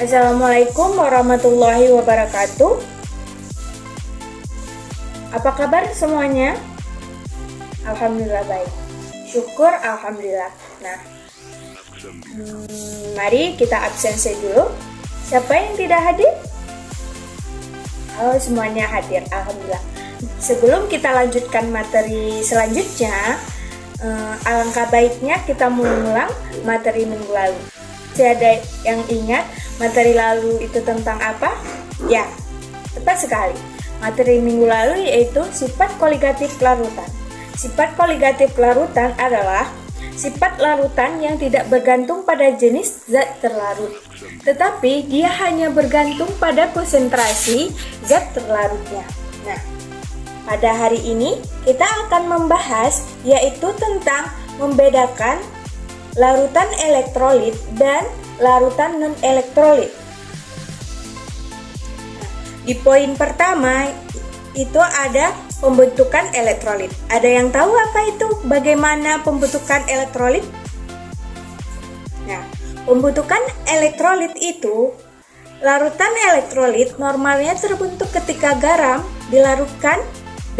Assalamualaikum warahmatullahi wabarakatuh. Apa kabar semuanya? Alhamdulillah baik. Syukur alhamdulillah. Nah, mari kita absensi dulu. Siapa yang tidak hadir? Oh, semuanya hadir. Alhamdulillah. Sebelum kita lanjutkan materi selanjutnya, alangkah baiknya kita mengulang materi minggu lalu. Saya ada yang ingat materi lalu itu tentang apa? Ya, tepat sekali. Materi minggu lalu yaitu sifat koligatif larutan. Sifat koligatif larutan adalah sifat larutan yang tidak bergantung pada jenis zat terlarut, tetapi dia hanya bergantung pada konsentrasi zat terlarutnya. Nah, pada hari ini kita akan membahas yaitu tentang membedakan larutan elektrolit dan larutan non-elektrolit. Di poin pertama itu ada pembentukan elektrolit. Ada yang tahu apa itu? Bagaimana pembentukan elektrolit? Nah, pembentukan elektrolit itu, larutan elektrolit normalnya terbentuk ketika garam dilarutkan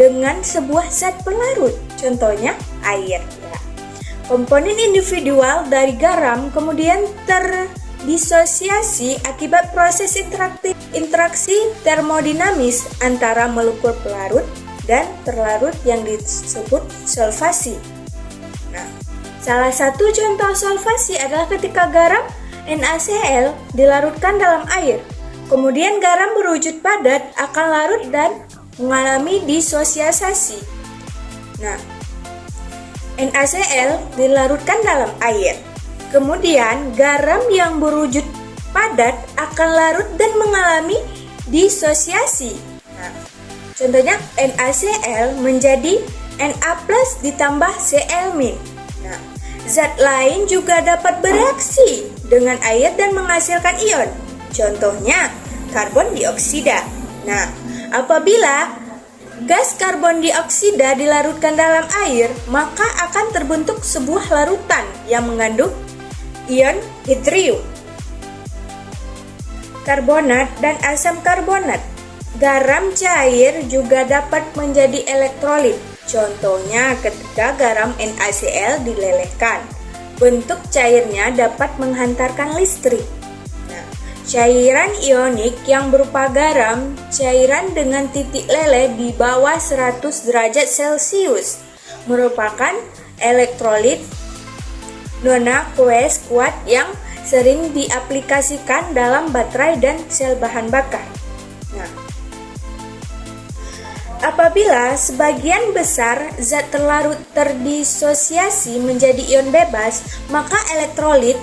dengan sebuah zat pelarut. Contohnya air. Ya. Komponen individual dari garam kemudian terdisosiasi akibat proses interaksi termodinamis antara molekul pelarut dan terlarut yang disebut solvasi. Nah, salah satu contoh solvasi adalah ketika garam NaCl dilarutkan dalam air. Kemudian garam berwujud padat akan larut dan mengalami disosiasi. Nah, NaCl dilarutkan dalam air. Kemudian garam yang berwujud padat akan larut dan mengalami disosiasi. Nah, contohnya NaCl menjadi Na+ ditambah Cl-. Nah, zat lain juga dapat bereaksi dengan air dan menghasilkan ion. Contohnya karbon dioksida. Nah, apabila gas karbon dioksida dilarutkan dalam air, maka akan terbentuk sebuah larutan yang mengandung ion hidrium, karbonat, dan asam karbonat. Garam cair juga dapat menjadi elektrolit. Contohnya ketika garam NaCl dilelehkan, bentuk cairnya dapat menghantarkan listrik. Cairan ionik yang berupa garam, cairan dengan titik leleh di bawah 100 derajat Celcius, merupakan elektrolit non-aqueous kuat yang sering diaplikasikan dalam baterai dan sel bahan bakar. Nah, apabila sebagian besar zat terlarut terdisosiasi menjadi ion bebas, maka elektrolit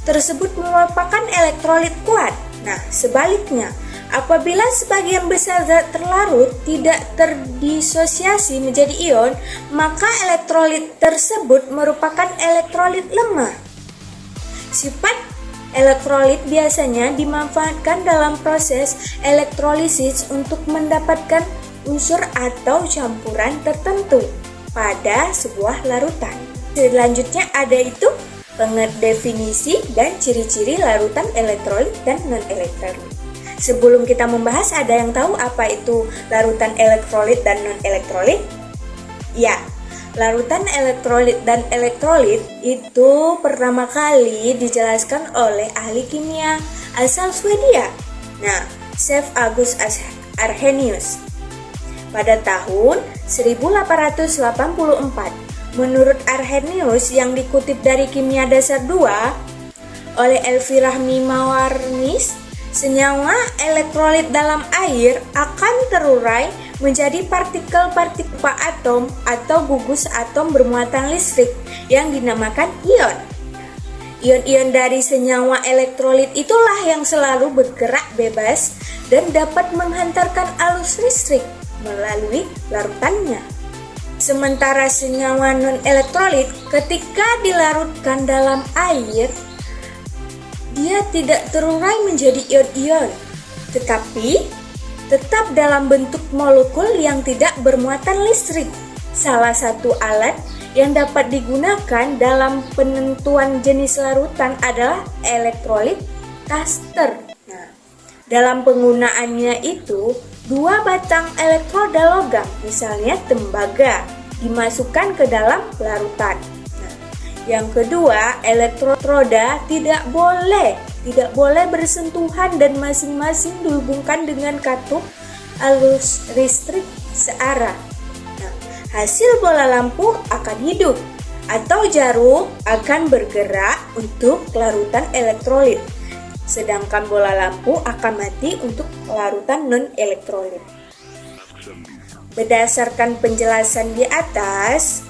tersebut merupakan elektrolit kuat. Nah, sebaliknya, apabila sebagian besar zat terlarut tidak terdisosiasi menjadi ion, maka elektrolit tersebut merupakan elektrolit lemah. Sifat elektrolit biasanya dimanfaatkan dalam proses elektrolisis untuk mendapatkan unsur atau campuran tertentu pada sebuah larutan. Selanjutnya ada itu definisi dan ciri-ciri larutan elektrolit dan non-elektrolit. Sebelum kita membahas, ada yang tahu apa itu larutan elektrolit dan non-elektrolit? Ya, larutan elektrolit dan elektrolit itu pertama kali dijelaskan oleh ahli kimia asal Swedia. Nah, Chef August Arrhenius pada tahun 1884. Menurut Arrhenius yang dikutip dari Kimia Dasar 2 oleh Elvira Mawarnis, senyawa elektrolit dalam air akan terurai menjadi partikel-partikel atom atau gugus atom bermuatan listrik yang dinamakan ion. Ion-ion dari senyawa elektrolit itulah yang selalu bergerak bebas dan dapat menghantarkan arus listrik melalui larutannya. Sementara senyawa non-elektrolit ketika dilarutkan dalam air, dia tidak terurai menjadi ion-ion, tetapi tetap dalam bentuk molekul yang tidak bermuatan listrik. Salah satu alat yang dapat digunakan dalam penentuan jenis larutan adalah elektrolit tester. Nah, dalam penggunaannya itu, 2 batang elektroda logam, misalnya tembaga, dimasukkan ke dalam larutan. Nah, yang kedua, elektroda tidak boleh bersentuhan dan masing-masing dihubungkan dengan katup arus listrik searah. Nah, hasil bola lampu akan hidup atau jarum akan bergerak untuk larutan elektrolit. Sedangkan bola lampu akan mati untuk larutan non-elektrolit. Berdasarkan penjelasan di atas,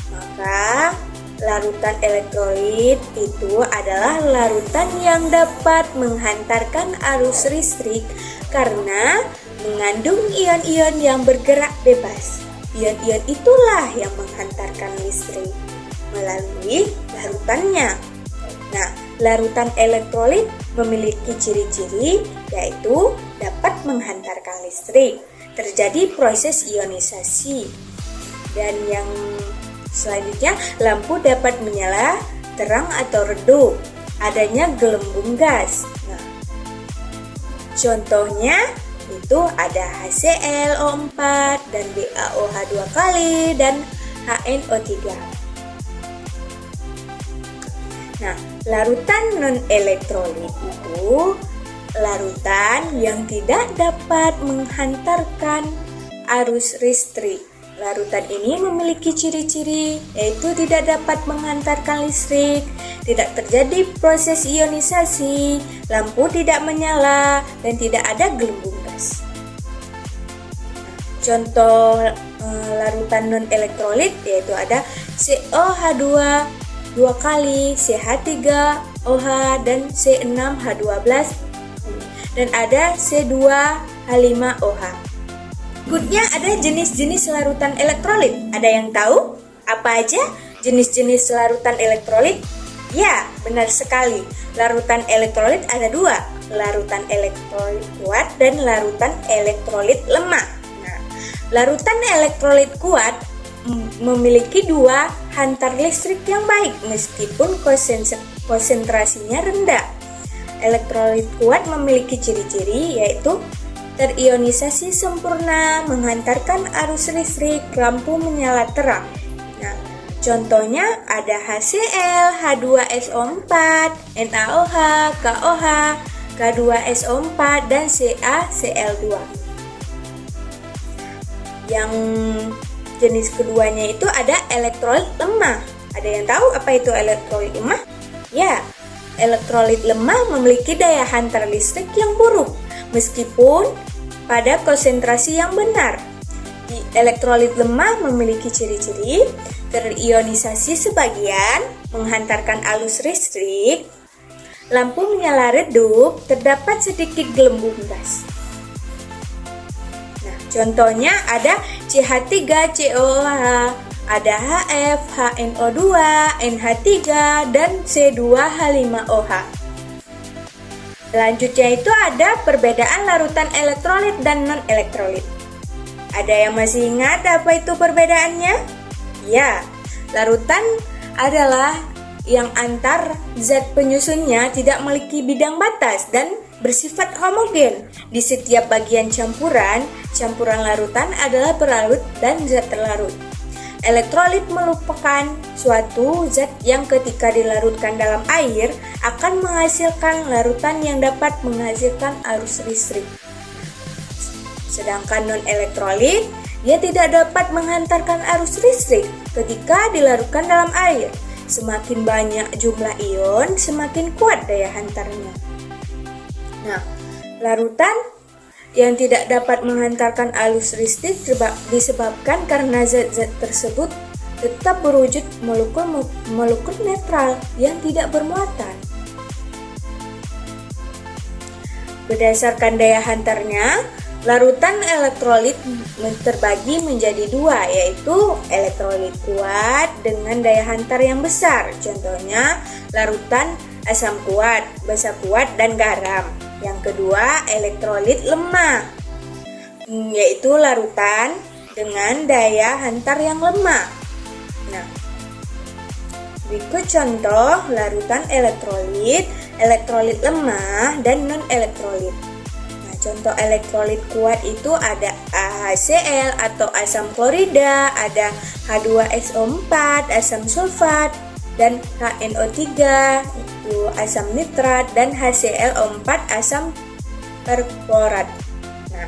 maka larutan elektrolit itu adalah larutan yang dapat menghantarkan arus listrik karena mengandung ion-ion yang bergerak bebas. Ion-ion itulah yang menghantarkan listrik melalui larutannya. Nah, larutan elektrolit memiliki ciri-ciri yaitu dapat menghantarkan listrik, terjadi proses ionisasi, dan yang selanjutnya lampu dapat menyala, terang atau redup, adanya gelembung gas. Nah, contohnya itu ada HClO4 dan BaOH 2 kali dan HNO3. Nah, larutan non-elektrolit itu larutan yang tidak dapat menghantarkan arus listrik. Larutan ini memiliki ciri-ciri yaitu tidak dapat menghantarkan listrik, tidak terjadi proses ionisasi, lampu tidak menyala, dan tidak ada gelembung gas. Contoh larutan non-elektrolit yaitu ada COH2 2 kali, CH3OH dan C6H12 dan ada C2H5OH. Berikutnya ada jenis-jenis larutan elektrolit. Ada yang tahu apa aja jenis-jenis larutan elektrolit? Ya, benar sekali. Larutan elektrolit ada 2, larutan elektrolit kuat dan larutan elektrolit lemah. Nah, larutan elektrolit kuat memiliki 2 hantar listrik yang baik meskipun konsentrasinya rendah. Elektrolit kuat memiliki ciri-ciri yaitu terionisasi sempurna, menghantarkan arus listrik, lampu menyala terang. Nah, contohnya ada HCl, H2SO4, NaOH, KOH, K2SO4 dan CaCl2. Yang jenis keduanya itu ada elektrolit lemah. Ada yang tahu apa itu elektrolit lemah? Ya, elektrolit lemah memiliki daya hantar listrik yang buruk meskipun pada konsentrasi yang benar. Di elektrolit lemah memiliki ciri-ciri terionisasi sebagian, menghantarkan arus listrik, lampu menyala redup, terdapat sedikit gelembung gas. Contohnya ada CH3COOH, ada HF, HNO2, NH3, dan C2H5OH. Selanjutnya itu ada perbedaan larutan elektrolit dan non-elektrolit. Ada yang masih ingat apa itu perbedaannya? Ya, larutan adalah yang antar zat penyusunnya tidak memiliki bidang batas dan bersifat homogen. Di setiap bagian campuran larutan adalah pelarut dan zat terlarut. Elektrolit merupakan suatu zat yang ketika dilarutkan dalam air akan menghasilkan larutan yang dapat menghasilkan arus listrik. Sedangkan non-elektrolit, dia tidak dapat menghantarkan arus listrik ketika dilarutkan dalam air. Semakin banyak jumlah ion, semakin kuat daya hantarnya. Nah, larutan yang tidak dapat menghantarkan arus listrik disebabkan karena zat-zat tersebut tetap berwujud molekul netral yang tidak bermuatan. Berdasarkan daya hantarnya, Larutan elektrolit terbagi menjadi dua, yaitu elektrolit kuat dengan daya hantar yang besar. Contohnya larutan asam kuat, basa kuat, dan garam. Yang kedua elektrolit lemah, yaitu larutan dengan daya hantar yang lemah. Nah, berikut contoh larutan elektrolit lemah, dan non-elektrolit. Contoh elektrolit kuat itu ada HCl atau asam klorida, ada H2SO4 asam sulfat, dan HNO3 itu asam nitrat, dan HClO4 asam perklorat. Nah,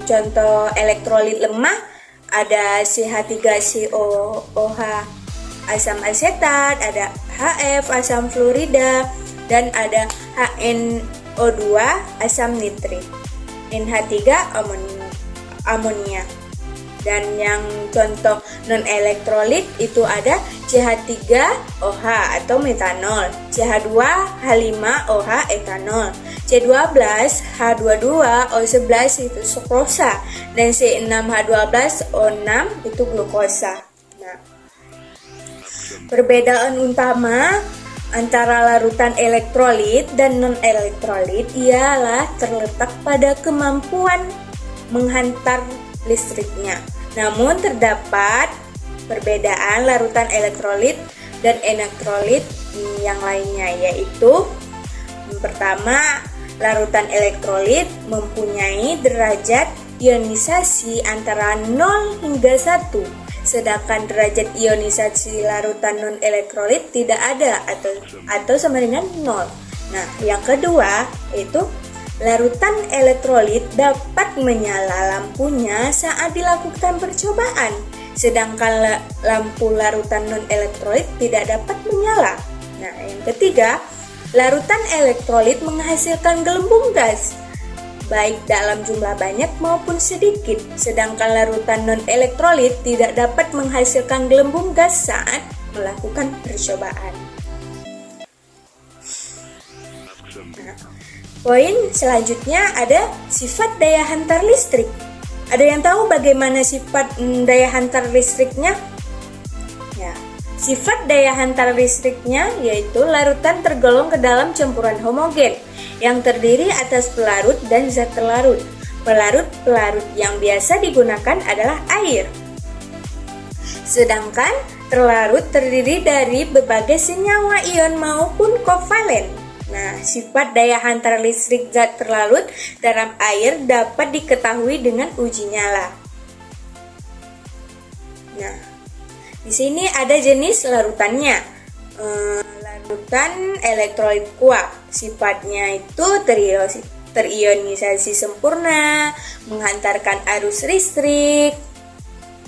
contoh elektrolit lemah ada CH3COOH asam asetat, ada HF asam fluorida, dan ada HNO2 asam nitrit, NH3 amonia. Dan yang contoh non-elektrolit itu ada CH3OH atau metanol, CH2H5OH etanol, C12H22O11 itu sukrosa, dan C6H12O6 itu glukosa. Nah, perbedaan utama antara larutan elektrolit dan non-elektrolit ialah terletak pada kemampuan menghantar listriknya. Namun terdapat perbedaan larutan elektrolit dan elektrolit yang lainnya, yaitu yang pertama, larutan elektrolit mempunyai derajat ionisasi antara 0 hingga 1. Sedangkan derajat ionisasi larutan non-elektrolit tidak ada atau sama dengan 0. Nah, yang kedua itu larutan elektrolit dapat menyala lampunya saat dilakukan percobaan, sedangkan lampu larutan non-elektrolit tidak dapat menyala. Nah, yang ketiga, larutan elektrolit menghasilkan gelembung gas, baik dalam jumlah banyak maupun sedikit, sedangkan larutan non-elektrolit tidak dapat menghasilkan gelembung gas saat melakukan percobaan. Nah, poin selanjutnya ada sifat daya hantar listrik. Ada yang tahu bagaimana sifat daya hantar listriknya? Ya, sifat daya hantar listriknya yaitu larutan tergolong ke dalam campuran homogen yang terdiri atas pelarut dan zat terlarut. Pelarut yang biasa digunakan adalah air. Sedangkan terlarut terdiri dari berbagai senyawa ion maupun kovalen. Nah, sifat daya hantar listrik zat terlarut dalam air dapat diketahui dengan uji nyala. Nah, di sini ada jenis larutannya. Larutan elektrolit kuat, sifatnya itu terionisasi sempurna, menghantarkan arus listrik,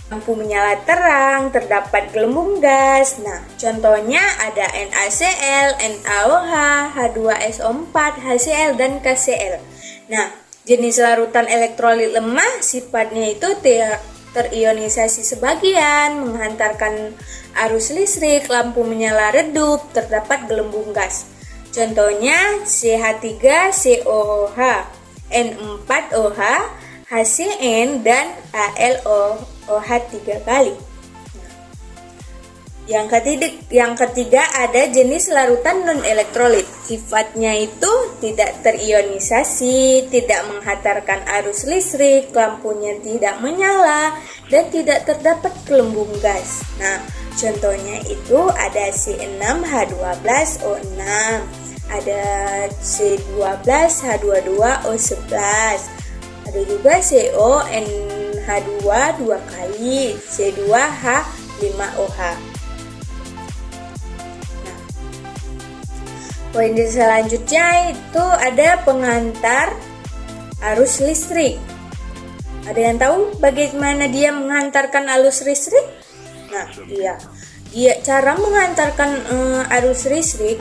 lampu menyala terang, terdapat gelembung gas. Nah, contohnya ada NaCl, NaOH, H2SO4, HCl, dan KCl. Nah, jenis larutan elektrolit lemah sifatnya itu terionisasi sebagian, menghantarkan arus listrik, lampu menyala redup, terdapat gelembung gas. Contohnya CH3COOH, N4OH, HCN, dan AlOH 3 kali. Yang ketiga ada jenis larutan non-elektrolit. Sifatnya itu tidak terionisasi, tidak menghantarkan arus listrik, lampunya tidak menyala, dan tidak terdapat gelembung gas. Nah, contohnya itu ada C6H12O6, ada C12H22O11, ada juga CONH2 2 kali, C2H5OH. Nah, poin selanjutnya itu ada penghantar arus listrik. Ada yang tahu bagaimana dia menghantarkan arus listrik? Nah, dia cara menghantarkan arus listrik